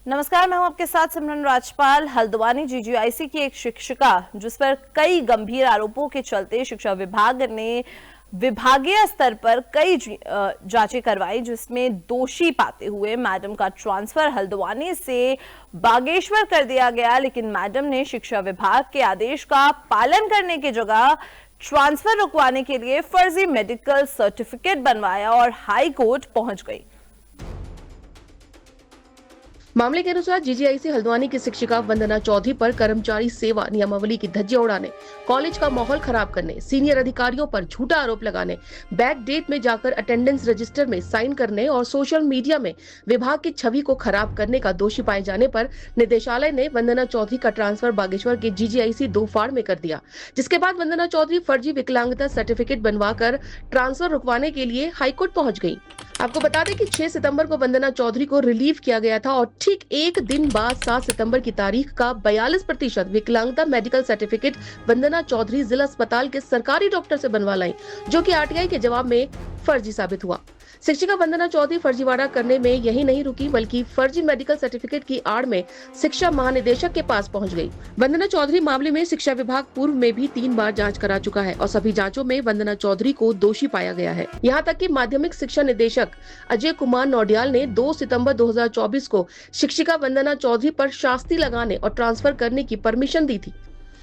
नमस्कार, मैं हूं आपके साथ सिमरन राजपाल। हल्द्वानी जीजीआईसी की एक शिक्षिका जिस पर कई गंभीर आरोपों के चलते शिक्षा विभाग ने विभागीय स्तर पर कई जांचें करवाई, जिसमें दोषी पाते हुए मैडम का ट्रांसफर हल्द्वानी से बागेश्वर कर दिया गया। लेकिन मैडम ने शिक्षा विभाग के आदेश का पालन करने की जगह ट्रांसफर रुकवाने के लिए फर्जी मेडिकल सर्टिफिकेट बनवाया और हाई कोर्ट पहुंच गई। मामले के अनुसार जीजीआईसी हल्द्वानी की शिक्षिका वंदना चौधरी पर कर्मचारी सेवा नियमावली की धज्जियां उड़ाने, कॉलेज का माहौल खराब करने, सीनियर अधिकारियों पर झूठा आरोप लगाने, बैक डेट में जाकर अटेंडेंस रजिस्टर में साइन करने और सोशल मीडिया में विभाग की छवि को खराब करने का दोषी पाए जाने पर निदेशालय ने वंदना चौधरी का ट्रांसफर बागेश्वर के जीजीआईसी दोफाड़ में कर दिया। जिसके बाद वंदना चौधरी फर्जी विकलांगता सर्टिफिकेट बनवाकर ट्रांसफर रुकवाने के लिए हाईकोर्ट पहुंच गयी। आपको बता दें कि 6 सितंबर को वंदना चौधरी को रिलीव किया गया था और ठीक एक दिन बाद 7 सितंबर की तारीख का 42% विकलांगता मेडिकल सर्टिफिकेट वंदना चौधरी जिला अस्पताल के सरकारी डॉक्टर से बनवा लाई, जो कि आरटीआई के जवाब में फर्जी साबित हुआ। शिक्षिका वंदना चौधरी फर्जीवाड़ा करने में यही नहीं रुकी, बल्कि फर्जी मेडिकल सर्टिफिकेट की आड़ में शिक्षा महानिदेशक के पास पहुंच गई। वंदना चौधरी मामले में शिक्षा विभाग पूर्व में भी 3 बार जांच करा चुका है और सभी जांचों में वंदना चौधरी को दोषी पाया गया है। यहां तक कि माध्यमिक शिक्षा निदेशक अजय कुमार नौडियाल ने 2 सितंबर 2024 को शिक्षिका वंदना चौधरी पर शास्ति लगाने और ट्रांसफर करने की परमिशन दी थी।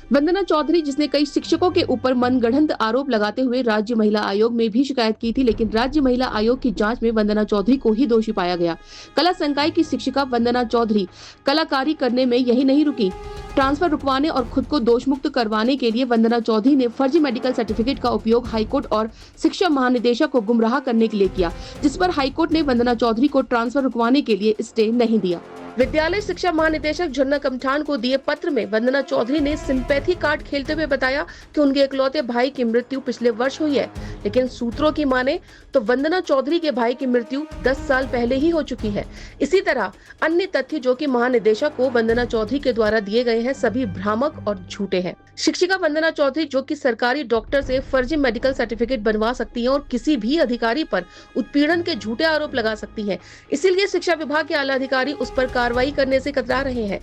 वंदना चौधरी, जिसने कई शिक्षकों के ऊपर मनगढ़ंत आरोप लगाते हुए राज्य महिला आयोग में भी शिकायत की थी, लेकिन राज्य महिला आयोग की जांच में वंदना चौधरी को ही दोषी पाया गया। कला संकाय की शिक्षिका वंदना चौधरी कलाकारी करने में यही नहीं रुकी, ट्रांसफर रुकवाने और खुद को दोषमुक्त करवाने के लिए वंदना चौधरी ने फर्जी मेडिकल सर्टिफिकेट का उपयोग हाईकोर्ट और शिक्षा महानिदेशक को गुमराह करने के लिए किया, जिस पर हाईकोर्ट ने वंदना चौधरी को ट्रांसफर रुकवाने के लिए स्टे नहीं दिया। विद्यालय शिक्षा महानिदेशक झरना कमठान को दिए पत्र में वंदना चौधरी ने सिंपैथी कार्ड खेलते हुए बताया कि उनके इकलौते भाई की मृत्यु पिछले वर्ष हुई है, लेकिन सूत्रों की माने तो वंदना चौधरी के भाई की मृत्यु 10 साल पहले ही हो चुकी है। इसी तरह अन्य तथ्य जो कि महानिदेशक को वंदना चौधरी के द्वारा दिए गए हैं, सभी भ्रामक और झूठे हैं। शिक्षिका वंदना चौधरी, जो कि सरकारी डॉक्टर से फर्जी मेडिकल सर्टिफिकेट बनवा सकती है और किसी भी अधिकारी पर उत्पीड़न के झूठे आरोप लगा सकती है, इसीलिए शिक्षा विभाग के आला अधिकारी उस पर कार्रवाई करने से कतरा रहे हैं।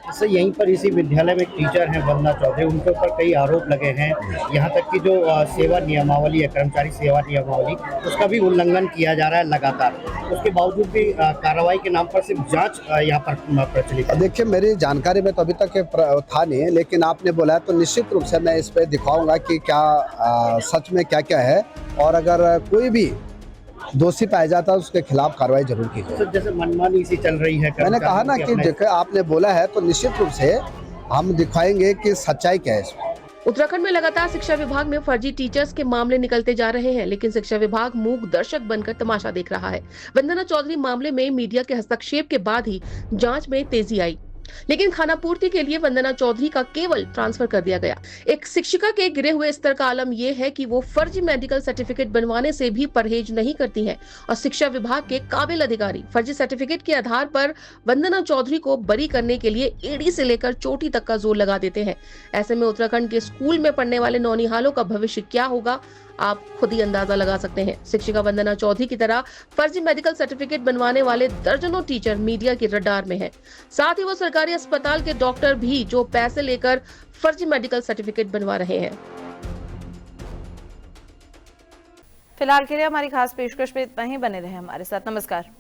जैसे यहीं पर इसी विद्यालय में एक टीचर हैं वंदना चौधरी, उनके ऊपर कई आरोप लगे हैं। यहाँ तक कि जो सेवा नियमावली है, कर्मचारी सेवा नियमावली, उसका भी उल्लंघन किया जा रहा है लगातार। उसके बावजूद भी कार्रवाई के नाम पर सिर्फ जांच यहाँ पर प्रचलित है। देखिए, मेरी जानकारी में तो अभी तक था नहीं, लेकिन आपने बोला है तो निश्चित रूप से मैं इस पर दिखाऊंगा कि क्या सच में क्या क्या है, और अगर कोई भी दोषी पाया जाता है उसके खिलाफ कार्रवाई जरूर की जाए। जैसे मनमानी सी चल रही है, मैंने कहा ना कि देखिए, आपने बोला है तो निश्चित रूप से हम दिखाएंगे कि सच्चाई क्या है इसमें। उत्तराखंड में लगातार शिक्षा विभाग में फर्जी टीचर्स के मामले निकलते जा रहे हैं, लेकिन शिक्षा विभाग मूक दर्शक बनकर तमाशा देख रहा है। वंदना चौधरी मामले में मीडिया के हस्तक्षेप के बाद ही जांच में तेजी आई, लेकिन खानापूर्ति के लिए वंदना चौधरी का केवल ट्रांसफर कर दिया गया। एक शिक्षिका के गिरे हुए स्तर का आलम यह है कि वो फर्जी मेडिकल सर्टिफिकेट बनवाने से भी परहेज नहीं करती है और शिक्षा विभाग के काबिल अधिकारी फर्जी सर्टिफिकेट के आधार पर वंदना चौधरी को बरी करने के लिए एड़ी से लेकर चोटी तक का जोर लगा देते हैं। ऐसे में उत्तराखंड के स्कूल में पढ़ने वाले नौनिहालों का भविष्य क्या होगा, आप खुद ही अंदाजा लगा सकते हैं। शिक्षिका वंदना चौधरी की तरह फर्जी मेडिकल सर्टिफिकेट बनवाने वाले दर्जनों टीचर मीडिया की रडार में हैं। साथ ही वो सरकारी अस्पताल के डॉक्टर भी, जो पैसे लेकर फर्जी मेडिकल सर्टिफिकेट बनवा रहे हैं। फिलहाल के लिए हमारी खास पेशकश में इतना ही। बने रहे हमारे साथ। नमस्कार।